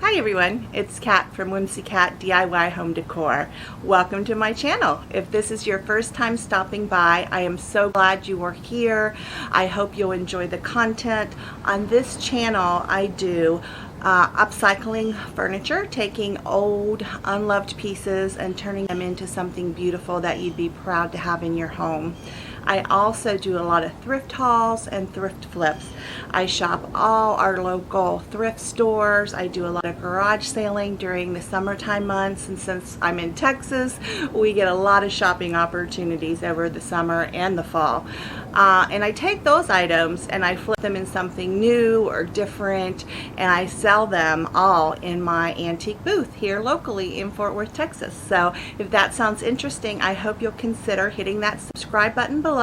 Hi everyone, it's Kat from WhimsiCat DIY Home Decor. Welcome to my channel. If this is your first time stopping by, I am so glad you are here. I hope you'll enjoy the content. On this channel, I do upcycling furniture, taking old, unloved pieces and turning them into something beautiful that you'd be proud to have in your home. I also do a lot of thrift hauls and thrift flips. I shop all our local thrift stores. I do a lot of garage sailing during the summertime months, and since I'm in Texas, we get a lot of shopping opportunities over the summer and the fall. And I take those items and I flip them in something new or different, and I sell them all in my antique booth here locally in Fort Worth, Texas. So if that sounds interesting, I hope you'll consider hitting that subscribe button below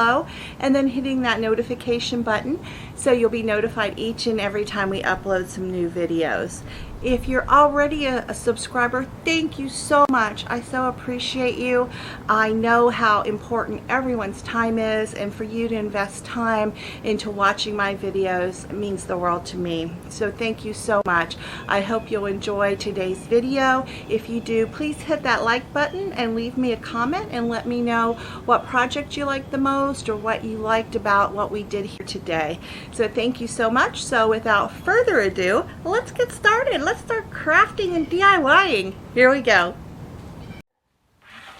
and then hitting that notification button so you'll be notified each and every time we upload some new videos. If you're already a subscriber, thank you so much. I so appreciate you. I know how important everyone's time is, and for you to invest time into watching my videos means the world to me. So thank you so much. I hope you'll enjoy today's video. If you do, please hit that like button and leave me a comment and let me know what project you liked the most or what you liked about what we did here today. So thank you so much. So without further ado, let's get started. Let's start crafting and DIYing. Here we go.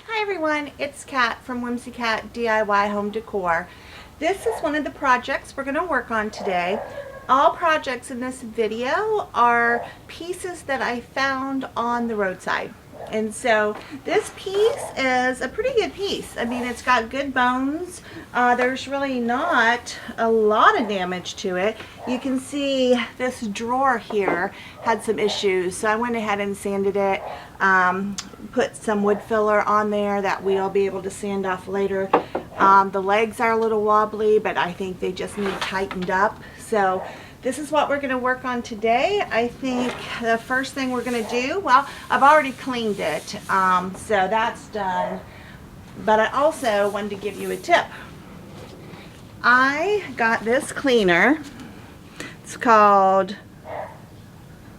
Hi everyone, it's Kat from WhimsiCat DIY Home Decor. This is one of the projects we're going to work on today. All projects in this video are pieces that I found on the roadside. And so this piece is a pretty good piece. I mean, it's got good bones. There's really not a lot of damage to it. You can see this drawer here had some issues, so I went ahead and sanded it, put some wood filler on there that we'll be able to sand off later. The legs are a little wobbly, but I think they just need tightened up. So this is what we're going to work on today. I think the first thing we're going to do, well, I've already cleaned it, so that's done. But I also wanted to give you a tip. I got this cleaner. It's called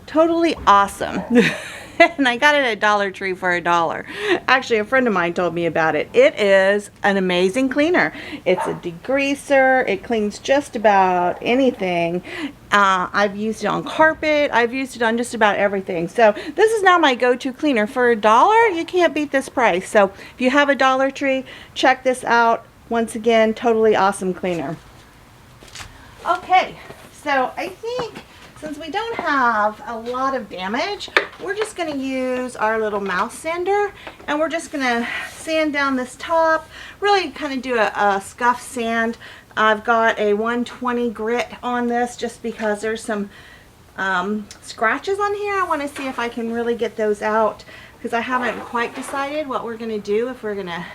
Totally Awesome. And I got it at Dollar Tree for $1. Actually, a friend of mine told me about it. It is an amazing cleaner. It's a degreaser. It cleans just about anything. I've used it on carpet. I've used it on just about everything. So this is now my go-to cleaner. For $1, you can't beat this price. So if you have a Dollar Tree, check this out. Once again, Totally Awesome cleaner. Okay, so I think since we don't have a lot of damage, we're just going to use our little mouse sander, and we're just going to sand down this top, really kind of do a scuff sand. I've got a 120 grit on this just because there's some scratches on here. I want to see if I can really get those out because I haven't quite decided what we're going to do, if we're going to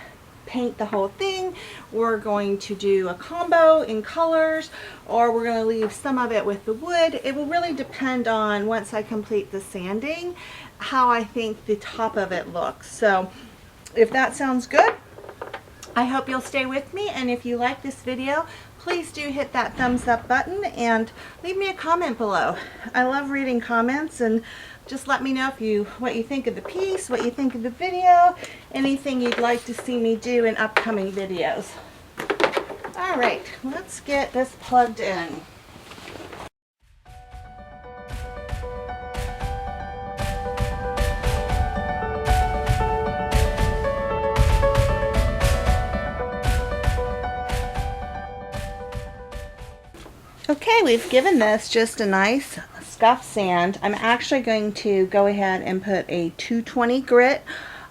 paint the whole thing, we're going to do a combo in colors, or we're going to leave some of it with the wood. It will really depend on, once I complete the sanding, how I think the top of it looks. So if that sounds good, I hope you'll stay with me, and if you like this video, please do hit that thumbs up button and leave me a comment below. I love reading comments, and just let me know what you think of the piece, what you think of the video, anything you'd like to see me do in upcoming videos. All right, let's get this plugged in. Okay, we've given this just a nice scuff sand. I'm actually going to go ahead and put a 220 grit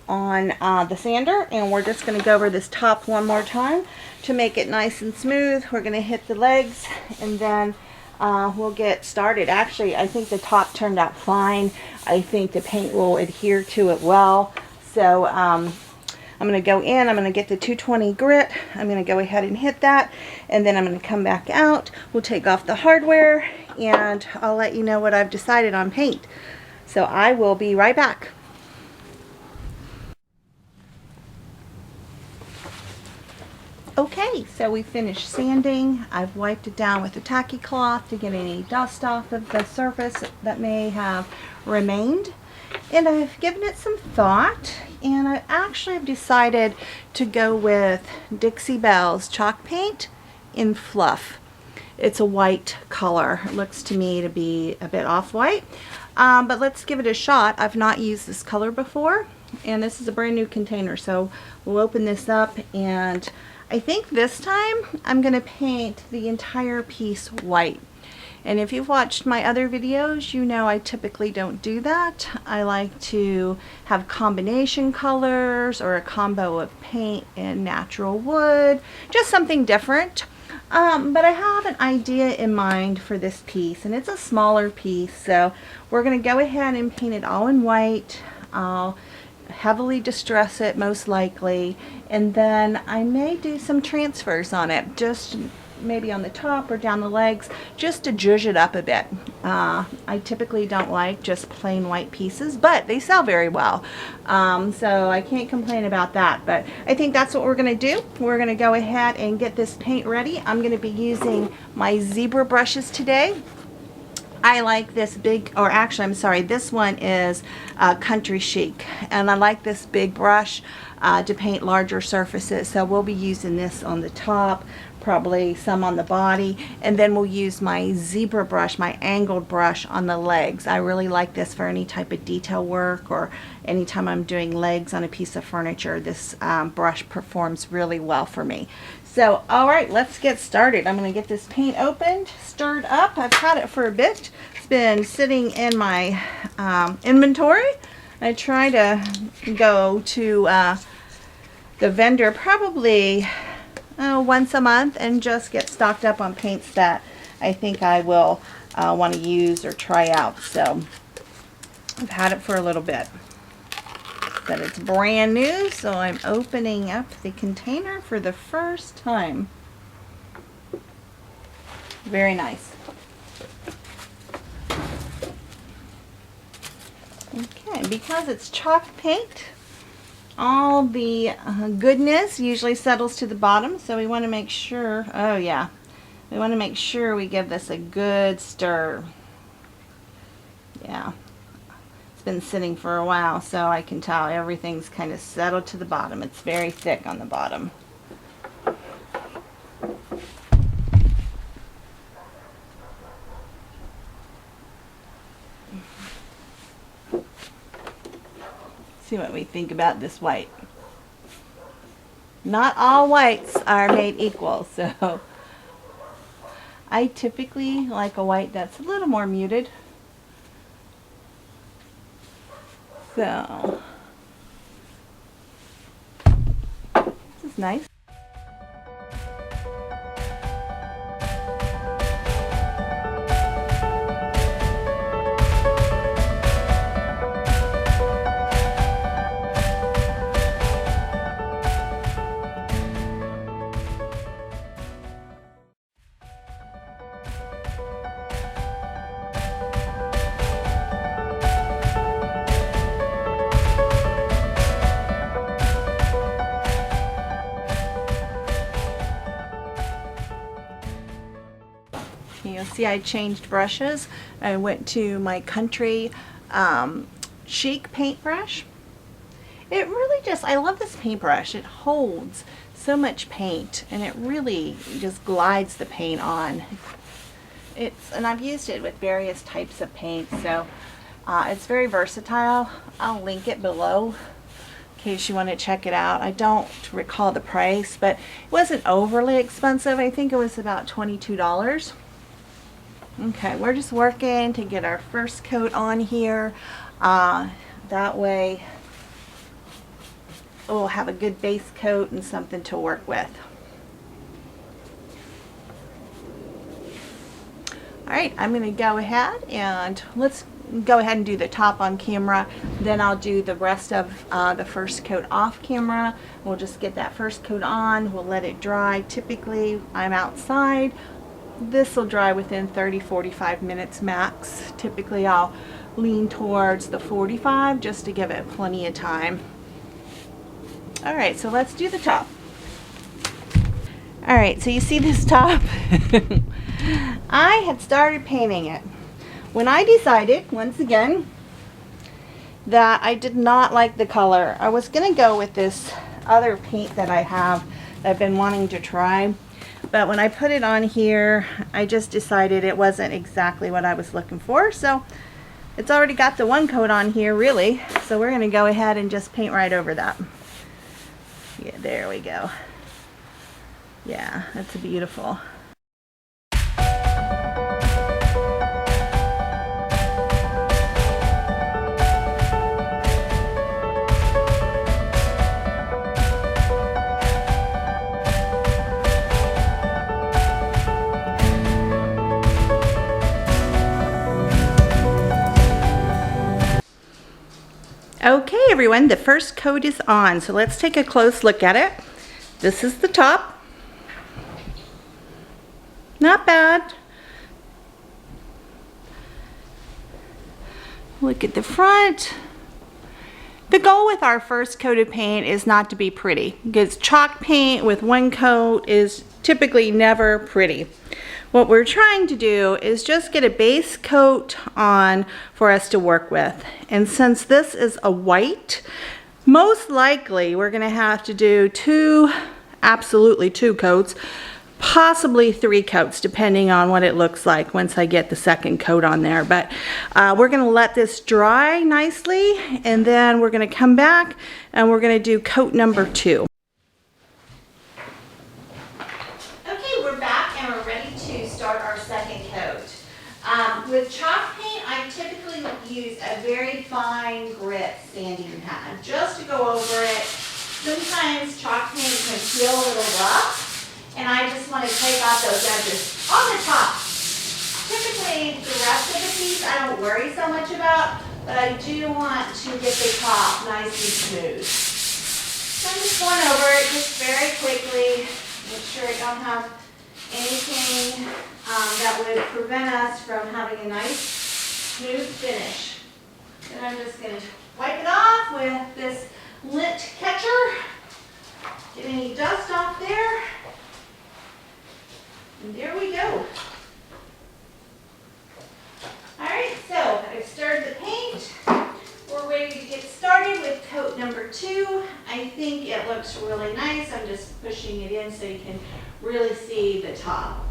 on the sander, and we're just going to go over this top one more time to make it nice and smooth. We're going to hit the legs, and then we'll get started. Actually, I think the top turned out fine. I think the paint will adhere to it well. So I'm going to go in, I'm going to get the 220 grit, I'm going to go ahead and hit that, and then I'm going to come back out. We'll take off the hardware, and I'll let you know what I've decided on paint. So I will be right back. Okay, so we finished sanding. I've wiped it down with a tacky cloth to get any dust off of the surface that may have remained. And I've given it some thought, and I actually have decided to go with Dixie Belle's chalk paint in fluff. It's a white color. It looks to me to be a bit off-white, but let's give it a shot. I've not used this color before, and this is a brand new container, so we'll open this up, and I think this time I'm going to paint the entire piece white. And if you've watched my other videos, you know I typically don't do that. I like to have combination colors or a combo of paint and natural wood, just something different. But I have an idea in mind for this piece, and it's a smaller piece, so we're going to go ahead and paint it all in white. I'll heavily distress it most likely, and then I may do some transfers on it, just maybe on the top or down the legs, just to zhuzh it up a bit. I typically don't like just plain white pieces, but they sell very well, so I can't complain about that. But I think that's what we're going to do. We're going to go ahead and get this paint ready. I'm going to be using my zebra brushes today. I like this big, or actually I'm sorry, this one is Country Chic, and I like this big brush to paint larger surfaces, so we'll be using this on the top, probably some on the body, and then we'll use my zebra brush, my angled brush, on the legs. I really like this for any type of detail work, or anytime I'm doing legs on a piece of furniture. This brush performs really well for me. So, all right, let's get started. I'm going to get this paint opened, stirred up. I've had it for a bit. It's been sitting in my inventory. I try to go to the vendor probably once a month and just get stocked up on paints that I think I will want to use or try out. So I've had it for a little bit, but it's brand new, so I'm opening up the container for the first time. Very nice. Okay, because it's chalk paint, all the goodness usually settles to the bottom, so we want to make sure, oh yeah, we want to make sure we give this a good stir. Yeah. It's been sitting for a while, so I can tell everything's kind of settled to the bottom. It's very thick on the bottom. See what we think about this white. Not all whites are made equal, so I typically like a white that's a little more muted. So, this is nice. You'll see I changed brushes. I went to my Country Chic paintbrush. It really just, I love this paintbrush. It holds so much paint, and it really just glides the paint on. And I've used it with various types of paint, so it's very versatile. I'll link it below in case you want to check it out. I don't recall the price, but it wasn't overly expensive. I think it was about $22. Okay, we're just working to get our first coat on here. That way we'll have a good base coat and something to work with. Alright, I'm going to go ahead and let's go ahead and do the top on camera. Then I'll do the rest of the first coat off camera. We'll just get that first coat on. We'll let it dry. Typically, I'm outside. This will dry within 30-45 minutes max. Typically I'll lean towards the 45 just to give it plenty of time. Alright, so let's do the top. All right, so you see this top? I had started painting it when I decided, once again, that I did not like the color. I was gonna go with this other paint that I have that I've been wanting to try, but when I put it on here, I just decided it wasn't exactly what I was looking for. So it's already got the one coat on here, really, so we're gonna go ahead and just paint right over that. Yeah, there we go. Yeah, that's beautiful. Okay, everyone, the first coat is on, so let's take a close look at it. This is the top. Not bad. Look at the front. The goal with our first coat of paint is not to be pretty, because chalk paint with one coat is typically never pretty. What we're trying to do is just get a base coat on for us to work with. And since this is a white, most likely we're going to have to do absolutely two coats, possibly 3 coats, depending on what it looks like once I get the second coat on there. But we're going to let this dry nicely, and then we're going to come back and we're going to do coat number 2. Okay, we're back and we're ready to start our second coat. With chalk paint, I typically use a very fine grit sanding pad just to go over it. Sometimes chalk paint can feel a little rough, and I just want to take off those edges on the top. Typically, the rest of the piece I don't worry so much about, but I do want to get the top nice and smooth. So I'm just going over it just very quickly, make sure I don't have anything that would prevent us from having a nice smooth finish. Then I'm just going to wipe it off with this lint catcher, get any dust off there, and there we go. Alright, so I've stirred the paint. We're ready to get started with coat number 2. I think it looks really nice. I'm just pushing it in so you can really see the top.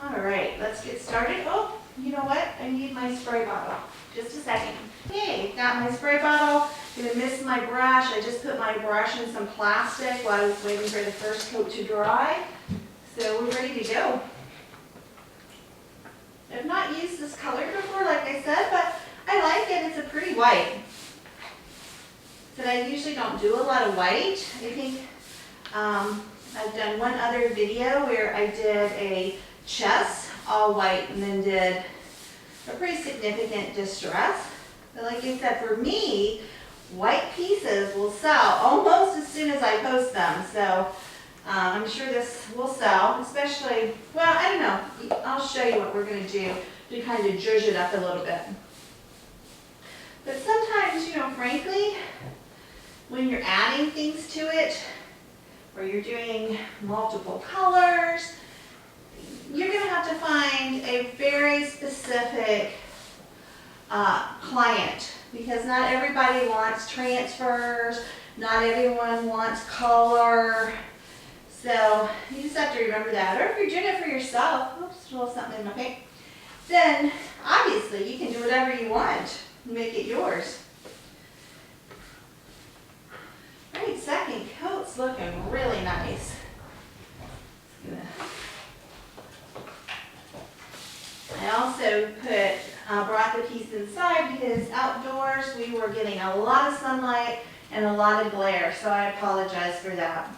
Alright, let's get started. Oh, you know what? I need my spray bottle. Just a second. Okay, got my spray bottle. Gonna miss my brush. I just put my brush in some plastic while I was waiting for the first coat to dry. So we're ready to go. I've not used this color before, like I said, but I like it. It's a pretty white. So I usually don't do a lot of white. I think I've done one other video where I did a chest all white and then did a pretty significant distress. But like I said, for me, white pieces will sell almost as soon as I post them. So I'm sure this will sell, especially, well, I don't know. I'll show you what we're going to do to kind of zhuzh it up a little bit. But sometimes, you know, frankly, when you're adding things to it, or you're doing multiple colors, you're going to have to find a very specific client, because not everybody wants transfers, not everyone wants color. So you just have to remember that. Or if you're doing it for yourself, oops, a little something in my paint, then obviously you can do whatever you want and make it yours. Alright, second coat's looking really nice. I also brought the piece inside because outdoors we were getting a lot of sunlight and a lot of glare, so I apologize for that.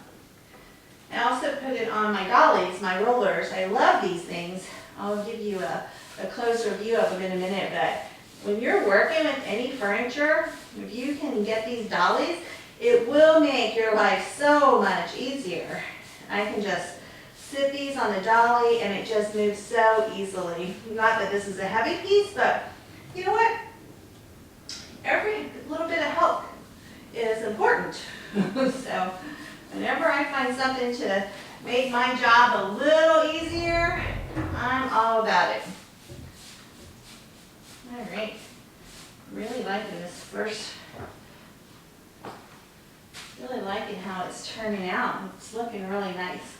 I also put it on my dollies, my rollers. I love these things. I'll give you a closer view of them in a minute, but when you're working with any furniture, if you can get these dollies, it will make your life so much easier. I can just sit these on the dolly and it just moves so easily. Not that this is a heavy piece, but you know what? Every little bit of help is important. So whenever I find something to made my job a little easier, I'm all about it. All right, really liking this first, really liking how it's turning out. It's looking really nice.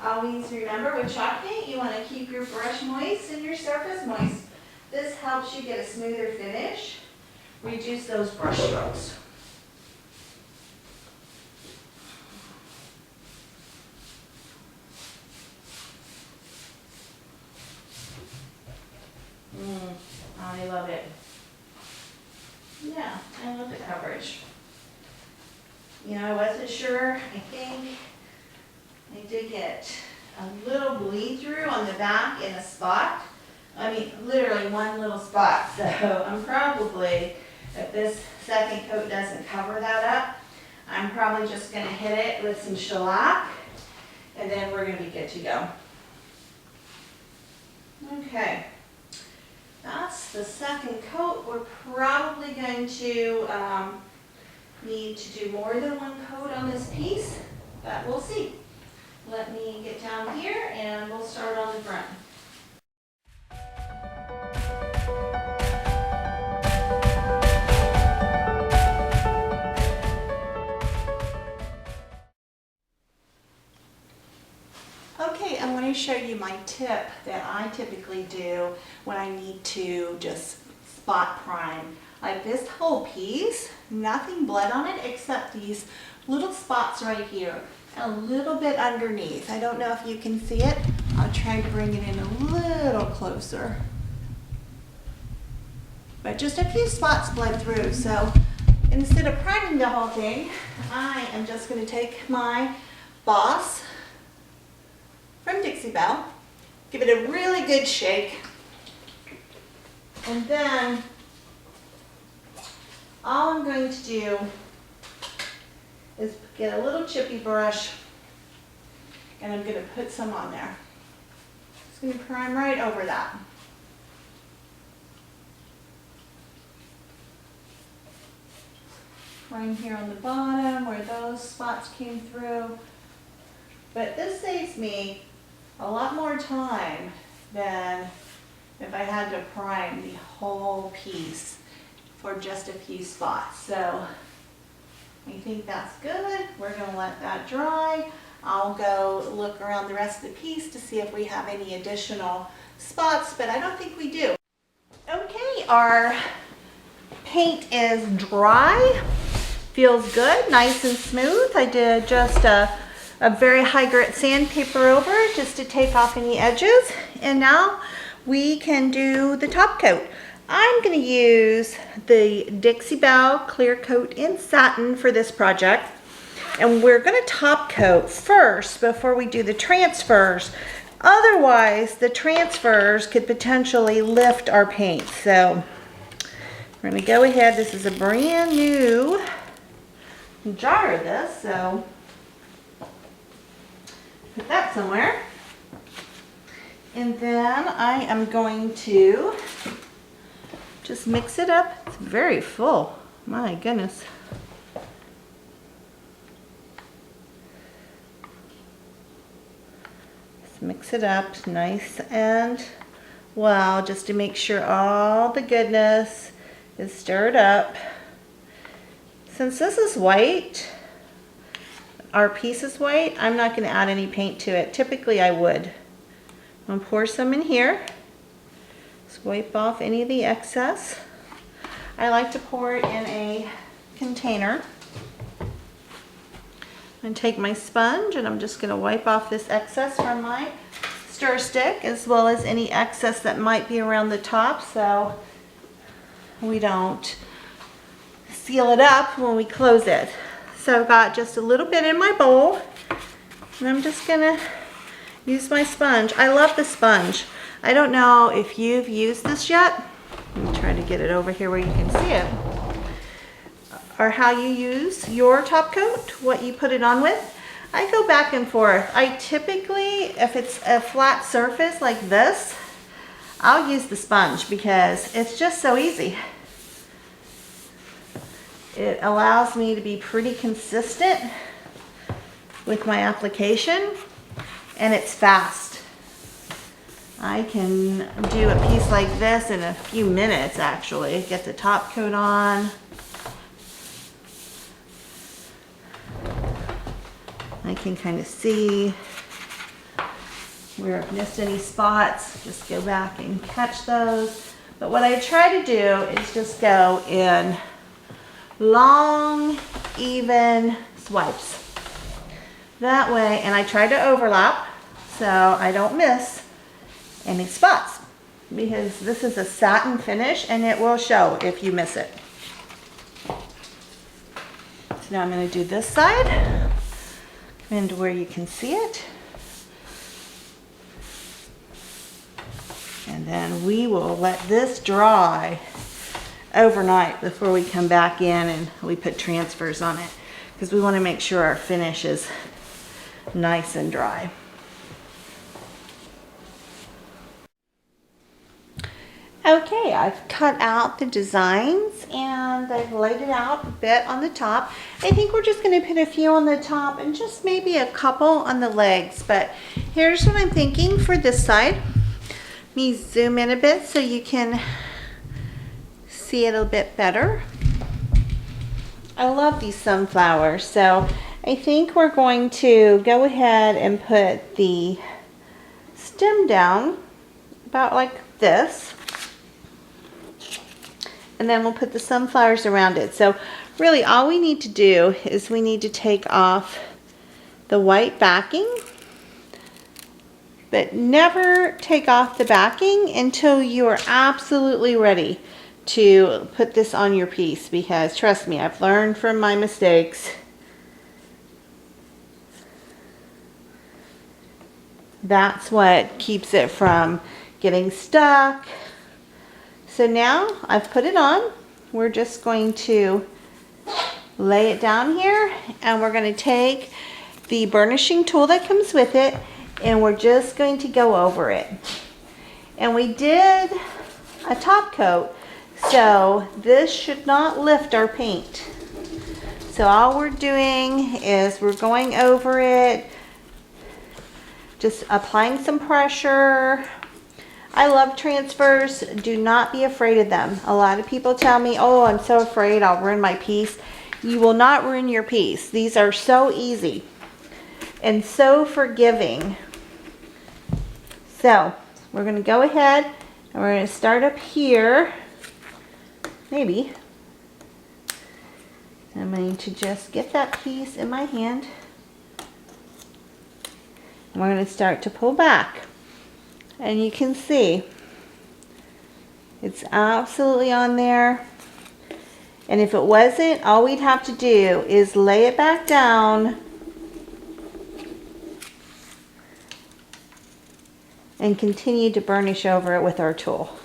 Always remember with chalk paint, you want to keep your brush moist and your surface moist. This helps you get a smoother finish, reduce those brush strokes. I love it. Yeah, I love the coverage. You know, I wasn't sure. I think I did get a little bleed through on the back in a spot. I mean, literally one little spot. So I'm probably, if this second coat doesn't cover that up, I'm probably just going to hit it with some shellac, and then we're going to be good to go. Okay. That's the second coat. We're probably going to need to do more than one coat on this piece, but we'll see. Let me get down here and we'll start on the front. Okay, I'm going to show you my tip that I typically do when I need to just spot prime. Like this whole piece, nothing bled on it except these little spots right here, a little bit underneath. I don't know if you can see it. I'll try to bring it in a little closer. But just a few spots bled through. So instead of priming the whole thing, I am just going to take my Boss from Dixie Belle, give it a really good shake, and then all I'm going to do is get a little chippy brush and I'm going to put some on there. Just going to prime right over that. Prime here on the bottom where those spots came through. But this saves me a lot more time than if I had to prime the whole piece for just a few spots. So I think that's good. We're going to let that dry. I'll go look around the rest of the piece to see if we have any additional spots, but I don't think we do. Okay, our paint is dry. Feels good, nice and smooth. I did just a very high grit sandpaper over just to take off any edges. And now we can do the top coat. I'm going to use the Dixie Belle Clear Coat in Satin for this project. And we're going to top coat first before we do the transfers. Otherwise, the transfers could potentially lift our paint. So we're going to go ahead. This is a brand new jar of this, so put that somewhere. And then I am going to just mix it up. It's very full. My goodness. Just mix it up nice and well, just to make sure all the goodness is stirred up. Since this is white, our piece is white, I'm not going to add any paint to it. Typically I would. I'm going to pour some in here. Just wipe off any of the excess. I like to pour it in a container. I'm going to take my sponge and I'm just going to wipe off this excess from my stir stick, as well as any excess that might be around the top, so we don't seal it up when we close it. So I've got just a little bit in my bowl, and I'm just gonna use my sponge. I love the sponge. I don't know if you've used this yet. Let me try to get it over here where you can see it. Or how you use your top coat, what you put it on with. I go back and forth. I typically, if it's a flat surface like this, I'll use the sponge because it's just so easy. It allows me to be pretty consistent with my application, and it's fast. I can do a piece like this in a few minutes actually. Get the top coat on. I can kind of see where I've missed any spots. Just go back and catch those. But what I try to do is just go in long, even swipes. That way, and I try to overlap so I don't miss any spots, because this is a satin finish and it will show if you miss it. So now I'm going to do this side. Come into where you can see it. And then we will let this dry overnight before we come back in and we put transfers on it, because we want to make sure our finish is nice and dry. Okay, I've cut out the designs and I've laid it out a bit on the top. I think we're just going to put a few on the top and just maybe a couple on the legs. But here's what I'm thinking for this side. Let me zoom in a bit so you can see it a bit better. I love these sunflowers, so I think we're going to go ahead and put the stem down about like this. And then we'll put the sunflowers around it. So really all we need to do is we need to take off the white backing, but never take off the backing until you are absolutely ready to put this on your piece, because trust me, I've learned from my mistakes. That's what keeps it from getting stuck. So now I've put it on. We're just going to lay it down here, and we're going to take the burnishing tool that comes with it, and we're just going to go over it. And we did a top coat, so this should not lift our paint. So all we're doing is we're going over it, just applying some pressure. I love transfers. Do not be afraid of them. A lot of people tell me, oh, I'm so afraid I'll ruin my piece. You will not ruin your piece. These are so easy and so forgiving. So we're going to go ahead and we're going to start up here. Maybe. I'm going to just get that piece in my hand. And we're going to start to pull back. And you can see it's absolutely on there. And if it wasn't, all we'd have to do is lay it back down and continue to burnish over it with our tool.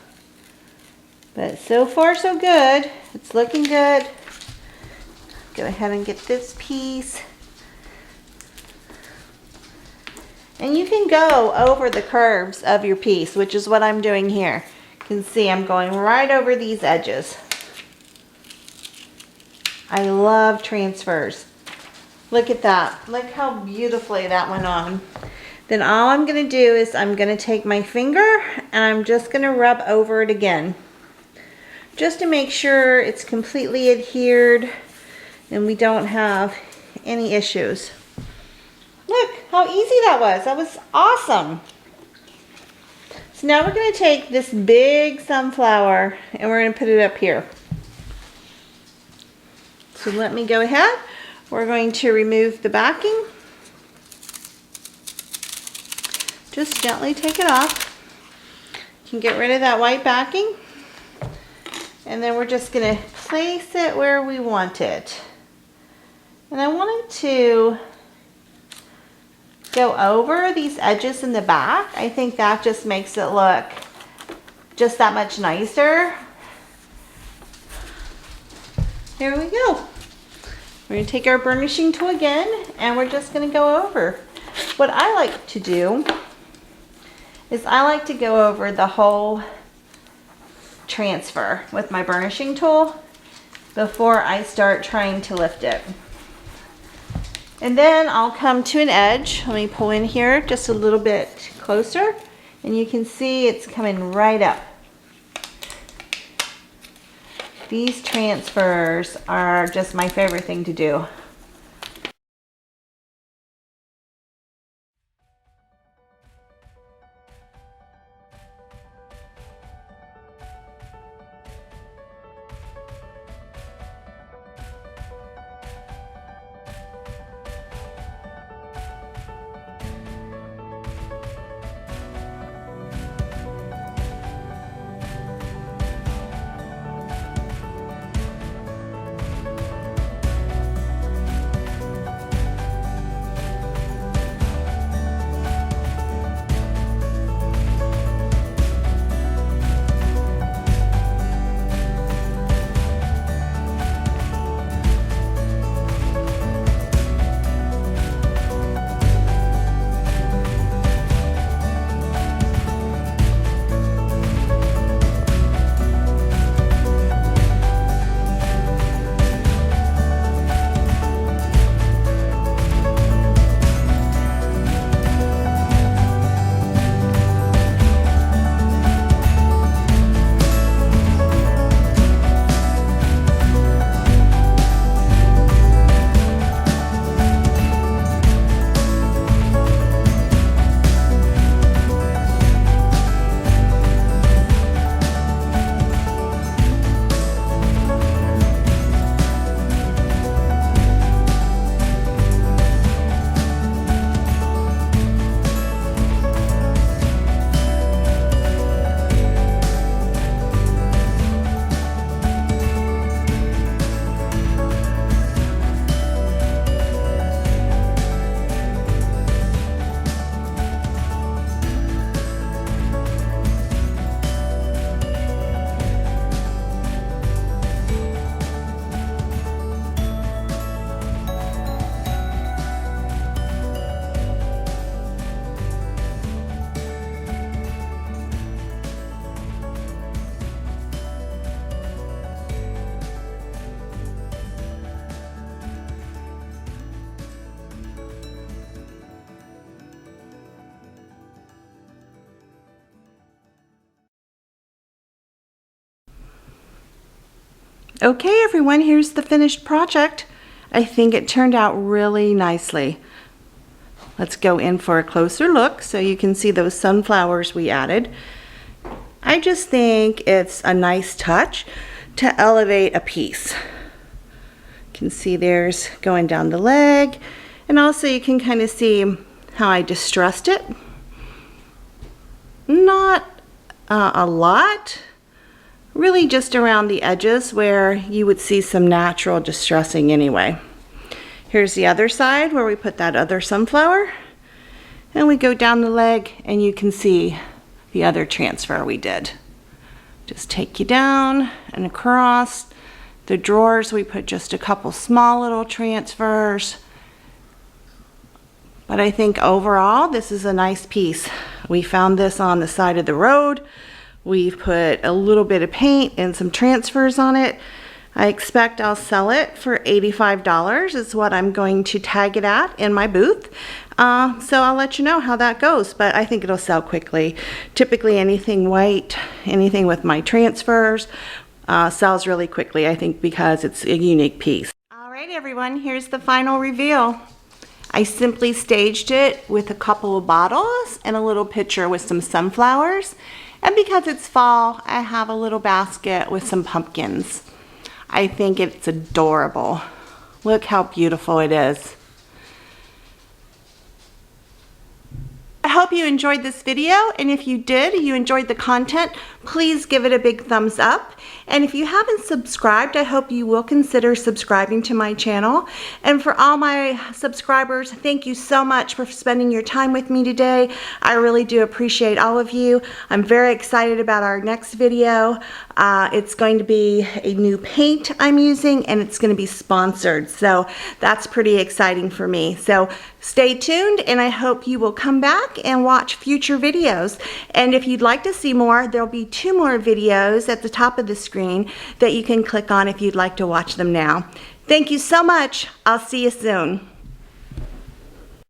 But so far so good. It's looking good. Go ahead and get this piece. And you can go over the curves of your piece, which is what I'm doing here. You can see I'm going right over these edges. I love transfers. Look at that. Look how beautifully that went on. Then all I'm going to do is I'm going to take my finger and I'm just going to rub over it again, just to make sure it's completely adhered and we don't have any issues. Look how easy that was. That was awesome. So now we're going to take this big sunflower and we're going to put it up here. So let me go ahead. We're going to remove the backing. Just gently take it off. You can get rid of that white backing. And then we're just going to place it where we want it. And I wanted to go over these edges in the back. I think that just makes it look just that much nicer. Here we go. We're going to take our burnishing tool again and we're just going to go over. What I like to do is I like to go over the whole transfer with my burnishing tool. before I start trying to lift it. And then I'll come to an edge. Let me pull in here just a little bit closer, and you can see it's coming right up. These transfers are just my favorite thing to do. Okay everyone, here's the finished project. I think it turned out really nicely. Let's go in for a closer look so you can see those sunflowers we added. I just think it's a nice touch to elevate a piece. You can see there's going down the leg, and also you can kind of see how I distressed it. Not a lot. Really just around the edges where you would see some natural distressing anyway. Here's the other side where we put that other sunflower. And we go down the leg and you can see the other transfer we did. Just take you down and across. The drawers, we put just a couple small little transfers. But I think overall this is a nice piece. We found this on the side of the road. We've put a little bit of paint and some transfers on it. I expect I'll sell it for $85 is what I'm going to tag it at in my booth. So I'll let you know how that goes, but I think it'll sell quickly. Typically anything white, anything with my transfers, sells really quickly, I think, because it's a unique piece. All right, everyone, here's the final reveal. I simply staged it with a couple of bottles and a little pitcher with some sunflowers. And because it's fall, I have a little basket with some pumpkins. I think it's adorable. Look how beautiful it is. I hope you enjoyed this video, and if you did, you enjoyed the content, please give it a big thumbs up. And if you haven't subscribed, I hope you will consider subscribing to my channel. And for all my subscribers, thank you so much for spending your time with me today. I really do appreciate all of you. I'm very excited about our next video. It's going to be a new paint I'm using, and it's going to be sponsored. So that's pretty exciting for me. So stay tuned, and I hope you will come back and watch future videos. And if you'd like to see more, there'll be 2 more videos at the top of the screen that you can click on if you'd like to watch them now. Thank you so much. I'll see you soon.